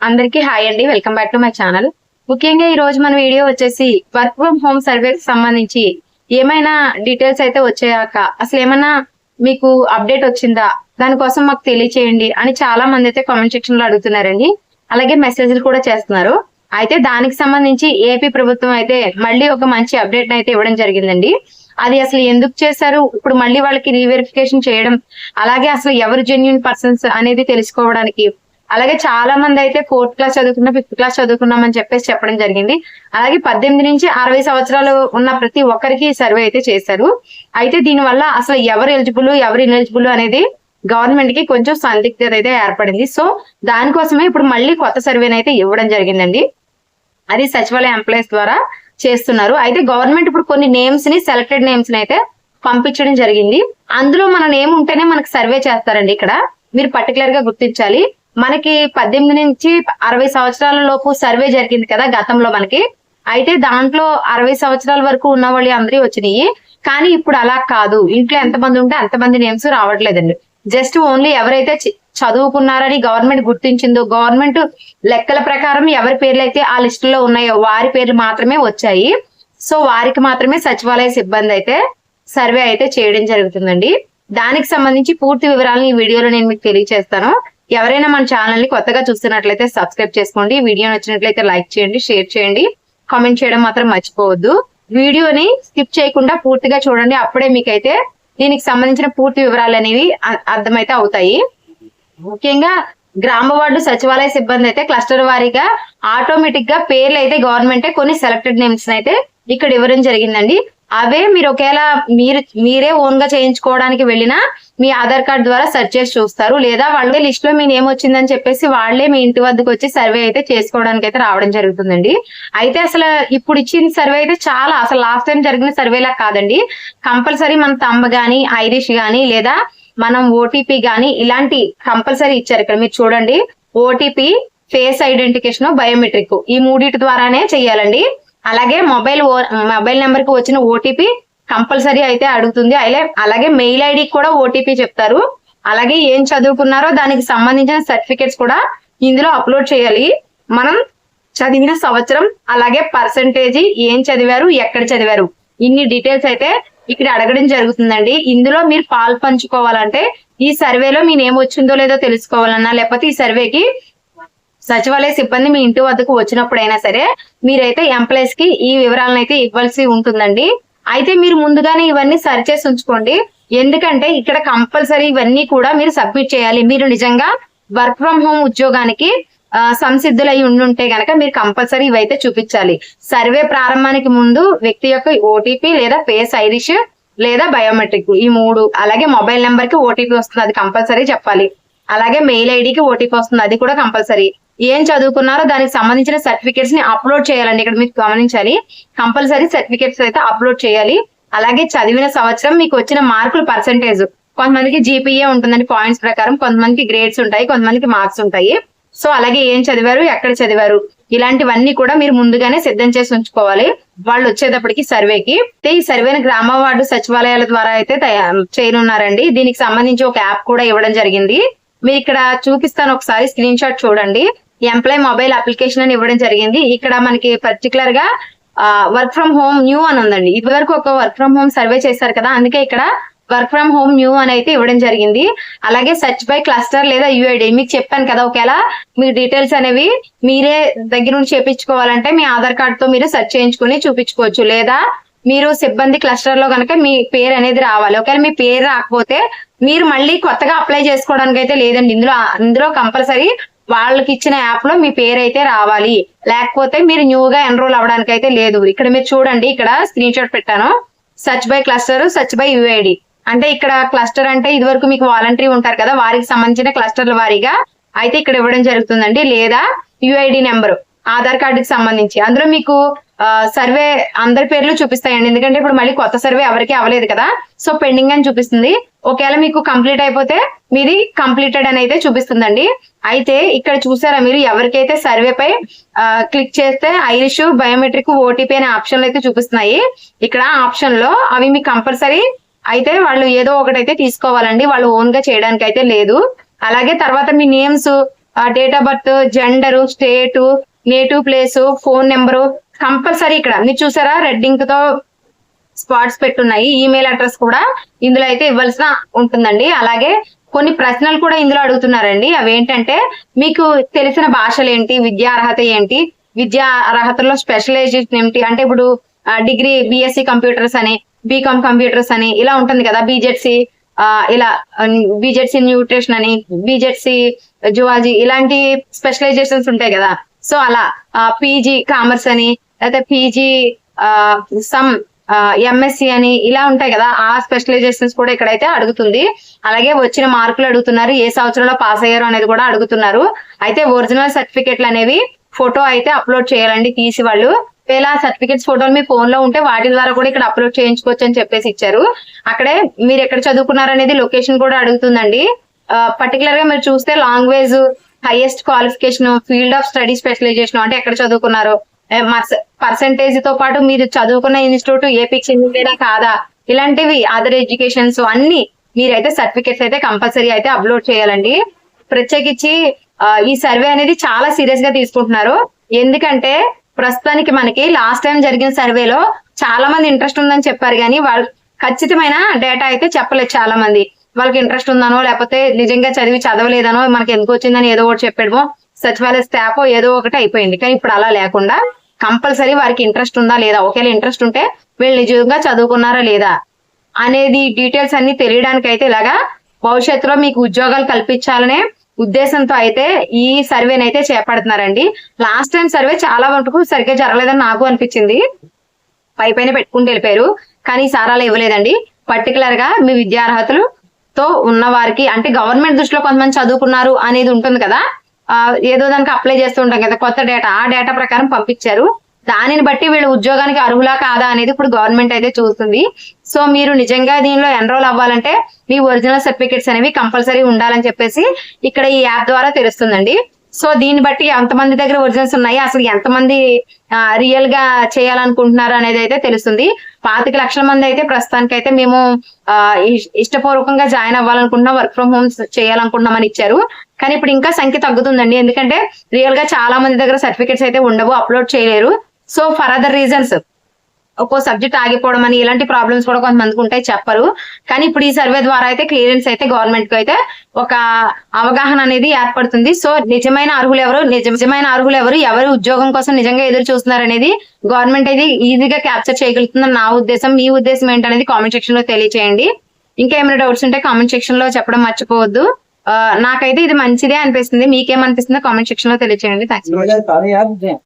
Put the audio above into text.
అందరికీ హాయ్ అండి, welcome back to my channel. ముఖ్యంగా ఈ రోజు మన వీడియో వచ్చేసి వర్క్ ఫ్రమ్ హోమ్ సర్వేకి సంబంధించి ఏమైనా డీటెయిల్స్ అయితే వచ్చాయాక అసలు ఏమైనా మీకు అప్డేట్ వచ్చిందా, దానికోసం మాకు తెలియచేయండి అని చాలా మంది అయితే కామెంట్ సెక్షన్ లో అడుగుతున్నారండి. అలాగే మెసేజ్లు కూడా చేస్తున్నారు. అయితే దానికి సంబంధించి ఏపీ ప్రభుత్వం అయితే మళ్ళీ ఒక మంచి అప్డేట్ అయితే ఇవ్వడం జరిగిందండి. అది అసలు ఎందుకు చేశారు, ఇప్పుడు మళ్ళీ వాళ్ళకి రీవెరిఫికేషన్ చేయడం, అలాగే అసలు ఎవరు జెన్యూన్ పర్సన్స్ అనేది తెలుసుకోవడానికి, అలాగే చాలా మంది అయితే 4th క్లాస్ చదువుకున్నా 5th క్లాస్ చదువుకున్నామని చెప్పేసి చెప్పడం జరిగింది. అలాగే 18 నుంచి 60 సంవత్సరాలు ఉన్న ప్రతి ఒక్కరికి సర్వే అయితే చేశారు. అయితే దీనివల్ల అసలు ఎవరు ఎలిజిబుల్ ఎవరు ఇన్ఎలిజిబుల్ అనేది గవర్నమెంట్ కి కొంచెం సందిగ్ధత అయితే ఏర్పడింది. సో దానికోసమే ఇప్పుడు మళ్ళీ కొత్త సర్వేని అయితే ఇవ్వడం జరిగిందండి. అది సచివాలయ ఎంప్లాయీస్ ద్వారా చేస్తున్నారు. అయితే గవర్నమెంట్ ఇప్పుడు కొన్ని నేమ్స్ ని సెలెక్టెడ్ నేమ్స్ ని అయితే పంపించడం జరిగింది. అందులో మన నేమ్ ఉంటేనే మనకి సర్వే చేస్తారండి. ఇక్కడ మీరు పర్టికులర్ గా గుర్తించాలి. మనకి 18 నుంచి 60 సంవత్సరాల లోపు సర్వే జరిగింది కదా గతంలో మనకి. అయితే దాంట్లో 60 సంవత్సరాల వరకు ఉన్న వాళ్ళు అందరూ వచ్చినాయి. కానీ ఇప్పుడు అలా కాదు, ఇంట్లో ఎంతమంది ఉంటే అంతమంది నేమ్స్ రావట్లేదండి. జస్ట్ ఓన్లీ ఎవరైతే చదువుకున్నారని గవర్నమెంట్ గుర్తించిందో, గవర్నమెంట్ లెక్కల ప్రకారం ఎవరి పేర్లు అయితే ఆ లిస్ట్ లో ఉన్నాయో వారి పేర్లు మాత్రమే వచ్చాయి. సో వారికి మాత్రమే సచివాలయ సిబ్బంది అయితే సర్వే అయితే చేయడం జరుగుతుందండి. దానికి సంబంధించి పూర్తి వివరాలను ఈ వీడియోలో నేను మీకు తెలియజేస్తాను. ఎవరైనా మన ఛానల్ ని కొత్తగా చూస్తున్నట్లయితే సబ్స్క్రైబ్ చేసుకోండి. వీడియో నచ్చినట్లయితే లైక్ చేయండి, షేర్ చేయండి, కామెంట్ చేయడం మాత్రం మర్చిపోవద్దు. వీడియోని స్కిప్ చేయకుండా పూర్తిగా చూడండి, అప్పుడే మీకైతే దీనికి సంబంధించిన పూర్తి వివరాలు అనేవి అర్థమైతే అవుతాయి. ముఖ్యంగా గ్రామ వార్డు సచివాలయ సిబ్బంది అయితే క్లస్టర్ వారీగా ఆటోమేటిక్ గా పేర్లు అయితే గవర్నమెంటే కొన్ని సెలెక్టెడ్ నేమ్స్ అయితే ఇక్కడ ఇవ్వడం జరిగిందండి. అవే మీరు ఒకవేళ మీరే ఓన్ గా చేయించుకోవడానికి వెళ్ళినా మీ ఆధార్ కార్డు ద్వారా సెర్చ్ చేసి చూస్తారు. లేదా వాళ్ళే లిస్ట్ లో మీ నేమ్ వచ్చిందని చెప్పేసి వాళ్లే మీ ఇంటి వద్దకు వచ్చి సర్వే అయితే చేసుకోవడానికి అయితే రావడం జరుగుతుందండి. అయితే అసలు ఇప్పుడు ఇచ్చిన సర్వే అయితే చాలా అసలు లాస్ట్ టైం జరిగిన సర్వేలా కాదండి. కంపల్సరీ మన తంబ గానీ, ఐరిష్ గానీ, లేదా మనం ఓటీపీ గానీ ఇలాంటి కంపల్సరీ ఇచ్చారు. ఇక్కడ మీరు చూడండి, ఓటీపీ, ఫేస్ ఐడెంటిఫికేషన్, బయోమెట్రిక్ ఈ మూడిటి ద్వారానే చెయ్యాలండి. అలాగే మొబైల్ నెంబర్ కి వచ్చిన ఓటీపీ కంపల్సరీ అయితే అడుగుతుంది. అలాగే మెయిల్ ఐడి కూడా ఓటీపీ చెప్తారు. అలాగే ఏం చదువుకున్నారో దానికి సంబంధించిన సర్టిఫికేట్స్ కూడా ఇందులో అప్లోడ్ చేయాలి. మనం చదివిన సంవత్సరం, అలాగే పర్సంటేజీ, ఏం చదివారు, ఎక్కడ చదివారు, ఇన్ని డీటెయిల్స్ అయితే ఇక్కడ అడగడం జరుగుతుందండి. ఇందులో మీరు పాలు పంచుకోవాలంటే, ఈ సర్వేలో మీ నేమ్ వచ్చిందో లేదో తెలుసుకోవాలన్నా, లేకపోతే ఈ సర్వేకి సచివాలయ సిబ్బంది మీ ఇంటి వద్దకు వచ్చినప్పుడైనా సరే మీరైతే ఎంప్లాయీస్ కి ఈ వివరాలను అయితే ఇవ్వాల్సి ఉంటుందండి. అయితే మీరు ముందుగానే ఇవన్నీ సరి చేసి ఉంచుకోండి. ఎందుకంటే ఇక్కడ కంపల్సరీ ఇవన్నీ కూడా మీరు సబ్మిట్ చేయాలి. మీరు నిజంగా వర్క్ ఫ్రం హోమ్ ఉద్యోగానికి సంసిద్ధులై ఉండుంటే గనక మీరు కంపల్సరీ ఇవైతే చూపించాలి. సర్వే ప్రారంభానికి ముందు వ్యక్తి యొక్క ఓటీపీ లేదా ఫేస్ ఐరిష్ లేదా బయోమెట్రిక్ ఈ 3, అలాగే మొబైల్ నెంబర్ కి ఓటీపీ వస్తుంది, అది కంపల్సరీ చెప్పాలి. అలాగే మెయిల్ ఐడికి ఓటీపీ వస్తుంది, అది కూడా కంపల్సరీ. ఏం చదువుకున్నారో దానికి సంబంధించిన సర్టిఫికేట్స్ ని అప్లోడ్ చేయాలండి. ఇక్కడ మీకు గమనించాలి, కంపల్సరీ సర్టిఫికేట్స్ అయితే అప్లోడ్ చేయాలి. అలాగే చదివిన సంవత్సరం, మీకు వచ్చిన మార్కులు పర్సంటేజ్, కొంతమందికి జీపీఏ ఉంటుందండి పాయింట్స్ ప్రకారం, కొంతమందికి గ్రేడ్స్ ఉంటాయి, కొంతమందికి మార్క్స్ ఉంటాయి. సో అలాగే ఏం చదివారు, ఎక్కడ చదివారు, ఇలాంటివన్నీ కూడా మీరు ముందుగానే సిద్ధం చేసి ఉంచుకోవాలి వాళ్ళు వచ్చేటప్పటికి సర్వేకి. ఈ సర్వేని గ్రామ వార్డు సచివాలయాల ద్వారా అయితే చేయనున్నారండి. దీనికి సంబంధించి ఒక యాప్ కూడా ఇవ్వడం జరిగింది. మీరు ఇక్కడ చూపిస్తాను, ఒకసారి స్క్రీన్ షాట్ చూడండి. ఎంప్లాయ్ మొబైల్ అప్లికేషన్ అని ఇవ్వడం జరిగింది. ఇక్కడ మనకి పర్టికులర్ గా వర్క్ ఫ్రమ్ హోమ్ న్యూ అని ఉందండి. ఇదివరకు ఒక వర్క్ ఫ్రమ్ హోమ్ సర్వే చేశారు కదా, అందుకే ఇక్కడ వర్క్ ఫ్రమ్ హోమ్ న్యూ అని అయితే ఇవ్వడం జరిగింది. అలాగే సెర్చ్ బై క్లస్టర్ లేదా యుఐడి మీకు చెప్పాను కదా, ఒకవేళ మీ డీటెయిల్స్ అనేవి మీరే దగ్గర నుంచి చేపించుకోవాలంటే మీ ఆధార్ కార్డ్ తో మీరు సెర్చ్ చేయించుకుని చూపించుకోవచ్చు. లేదా మీరు సిబ్బంది క్లస్టర్ లో కనుక మీ పేరు అనేది రావాలి. ఒకవేళ మీ పేరు రాకపోతే మీరు మళ్ళీ కొత్తగా అప్లై చేసుకోవడానికి అయితే లేదండి. ఇందులో కంపల్సరీ వాళ్ళకి ఇచ్చిన యాప్ లో మీ పేరు అయితే రావాలి, లేకపోతే మీరు న్యూగా ఎన్రోల్ అవ్వడానికి అయితే లేదు. ఇక్కడ మీరు చూడండి, ఇక్కడ స్క్రీన్ షాట్ పెట్టాను. Search by cluster, search by UID అంటే ఇక్కడ క్లస్టర్ అంటే ఇదివరకు మీకు వాలంటరీ ఉంటారు కదా, వారికి సంబంధించిన క్లస్టర్ల వారీగా అయితే ఇక్కడ ఇవ్వడం జరుగుతుందండి. లేదా యుఐడి నెంబర్ ఆధార్ కార్డుకి సంబంధించి, అందులో మీకు సర్వే అందరి పేర్లు చూపిస్తాయండి. ఎందుకంటే ఇప్పుడు మళ్ళీ కొత్త సర్వే ఎవరికి అవ్వలేదు కదా, సో పెండింగ్ అని చూపిస్తుంది. ఒకవేళ మీకు కంప్లీట్ అయిపోతే మీది కంప్లీటెడ్ అని అయితే చూపిస్తుందండి. అయితే ఇక్కడ చూసారా మీరు, ఎవరికైతే సర్వేపై క్లిక్ చేస్తే ఐరిష్, బయోమెట్రిక్, ఓటీపీ అనే ఆప్షన్లు అయితే చూపిస్తున్నాయి. ఇక్కడ ఆప్షన్ లో అవి మీకు కంపల్సరీ అయితే వాళ్ళు ఏదో ఒకటైతే తీసుకోవాలండి, వాళ్ళు ఓన్ గా చేయడానికి అయితే లేదు. అలాగే తర్వాత మీ names date of birth, gender, state, native place, phone number compulsory. ఇక్కడ మీరు చూసారా రెడ్ ఇంక్ తో స్పాట్స్ పెట్టున్నాయి. ఈమెయిల్ అడ్రస్ కూడా ఇందులో అయితే ఇవ్వాల్సిన ఉంటుందండి. అలాగే కొన్ని ప్రశ్నలు కూడా ఇందులో అడుగుతున్నారండి. అవి ఏంటంటే మీకు తెలిసిన భాషలు ఏంటి, విద్యా అర్హత ఏంటి, విద్యా అర్హతలో స్పెషలైజేషన్ ఏమిటి, అంటే ఇప్పుడు డిగ్రీ బిఎస్సి కంప్యూటర్స్ అని, బీకామ్ కంప్యూటర్స్ అని ఇలా ఉంటుంది కదా, బీజెడ్సి ఇలా బీజెడ్సి న్యూట్రిషన్ అని, బీజెడ్సి జువాలజీ ఇలాంటి స్పెషలైజేషన్స్ ఉంటాయి కదా. సో అలా పీజీ కామర్స్ అని, లేకపోతే పీజీ సమ్ ఎంఎస్సి అని ఇలా ఉంటాయి కదా, ఆ స్పెషలైజేషన్స్ కూడా ఇక్కడైతే అడుగుతుంది. అలాగే వచ్చిన మార్కులు అడుగుతున్నారు, ఏ సంవత్సరంలో పాస్ అయ్యారు అనేది కూడా అడుగుతున్నారు. అయితే ఒరిజినల్ సర్టిఫికెట్లు అనేవి ఫోటో అయితే అప్లోడ్ చేయాలండి తీసి వాళ్ళు. ఇలా సర్టిఫికెట్స్ ఫోటోలు మీ ఫోన్ లో ఉంటే వాటి ద్వారా కూడా ఇక్కడ అప్లోడ్ చేయించుకోవచ్చు అని చెప్పేసి ఇచ్చారు. అక్కడే మీరు ఎక్కడ చదువుకున్నారు అనేది లొకేషన్ కూడా అడుగుతుందండి. పర్టికులర్ గా మీరు చూస్తే language, highest qualification, field of study specialisation అంటే ఎక్కడ చదువుకున్నారు, పర్సెంటేజ్ తో పాటు మీరు చదువుకున్న ఇన్స్టిట్యూట్ ఏపీకి చెందిందేనా కాదా, ఇలాంటివి అదర్ ఎడ్యుకేషన్స్ అన్ని మీరైతే సర్టిఫికెట్స్ అయితే కంపల్సరీ అయితే అప్లోడ్ చేయాలండి. ప్రత్యేకించి ఈ సర్వే అనేది చాలా సీరియస్ గా తీసుకుంటున్నారు. ఎందుకంటే ప్రస్తుతానికి మనకి లాస్ట్ టైం జరిగిన సర్వేలో చాలా మంది ఇంట్రెస్ట్ ఉందని చెప్పారు, కానీ వాళ్ళు ఖచ్చితమైన డేటా అయితే చెప్పలేదు. చాలా మంది వాళ్ళకి ఇంట్రెస్ట్ ఉందనో, లేకపోతే నిజంగా చదవలేదనో, మనకి ఎందుకు వచ్చిందని ఏదో ఒకటి చెప్పడమో, సచివాలయ స్టాఫ్ ఏదో ఒకటి అయిపోయింది. కానీ ఇప్పుడు అలా లేకుండా కంపల్సరీ వారికి ఇంట్రెస్ట్ ఉందా లేదా, ఒకవేళ ఇంట్రెస్ట్ ఉంటే వీళ్ళు నిజంగా చదువుకున్నారా లేదా అనేది డీటెయిల్స్ అన్ని తెలియడానికి అయితే ఇలాగా భవిష్యత్తులో మీకు ఉద్యోగాలు కల్పించాలనే ఉద్దేశంతో అయితే ఈ సర్వేని అయితే చేపడుతున్నారండి. లాస్ట్ టైం సర్వే చాలా మటుకు సరిగ్గా జరగలేదని నాకు అనిపించింది, పైన పెట్టుకుంటూ వెళ్ళిపోయారు. కానీ ఈసారి అలా ఇవ్వలేదండి. పర్టికులర్ గా మీ విద్యార్హతలతో ఉన్న వారికి, అంటే గవర్నమెంట్ దృష్టిలో కొంతమంది చదువుకున్నారు అనేది ఉంటుంది కదా, ఏదో దానికి అప్లై చేస్తూ ఉంటాం కదా కొత్త డేటా, ఆ డేటా ప్రకారం పంపించారు. దానిని బట్టి వీళ్ళు ఉద్యోగానికి అర్హులా కాదా అనేది ఇప్పుడు గవర్నమెంట్ అయితే చూస్తుంది. సో మీరు నిజంగా దీనిలో ఎన్రోల్ అవ్వాలంటే మీ ఒరిజినల్ సర్టిఫికేట్స్ అనేవి కంపల్సరీ ఉండాలని చెప్పేసి ఇక్కడ ఈ యాప్ ద్వారా తెలుస్తుందండి. సో దీన్ని బట్టి ఎంతమంది దగ్గర ఒరిజినల్స్ ఉన్నాయి, అసలు ఎంతమంది రియల్ గా చేయాలనుకుంటున్నారు అనేది అయితే తెలుస్తుంది. 25 లక్షల మంది అయితే ప్రస్తుతానికి అయితే మేము ఇష్టపూర్వకంగా జాయిన్ అవ్వాలనుకుంటున్నాం, వర్క్ ఫ్రమ్ హోమ్ చేయాలనుకుంటున్నాం అని ఇచ్చారు. కానీ ఇప్పుడు ఇంకా సంఖ్య తగ్గుతుందండి, ఎందుకంటే రియల్ గా చాలా మంది దగ్గర సర్టిఫికేట్స్ అయితే ఉండవు, అప్లోడ్ చేయలేరు. సో ఫర్ అదర్ రీజన్స్ ఒక్కో సబ్జెక్ట్ ఆగిపోవడం అని ఇలాంటి ప్రాబ్లమ్స్ కూడా కొంతమందికి ఉంటాయి, చెప్పరు. కానీ ఇప్పుడు ఈ సర్వే ద్వారా అయితే క్లియరెన్స్ అయితే గవర్నమెంట్ కి అయితే ఒక అవగాహన అనేది ఏర్పడుతుంది. సో నిజమైన అర్హులు ఎవరు, ఎవరు ఉద్యోగం కోసం నిజంగా ఎదురు చూస్తున్నారు అనేది గవర్నమెంట్ అయితే ఈజీగా క్యాప్చర్ చేయగలుగుతుందని నా ఉద్దేశం. మీ ఉద్దేశం ఏంటనేది కామెంట్ సెక్షన్ లో తెలియచేయండి. ఇంకా ఏమైనా డౌట్స్ ఉంటే కామెంట్ సెక్షన్ లో చెప్పడం మర్చిపోవద్దు. నాకైతే ఇది మంచిదే అనిపిస్తుంది, మీకేమనిపిస్తుందో కామెంట్ సెక్షన్ లో తెలియచేయండి. థాంక్స్.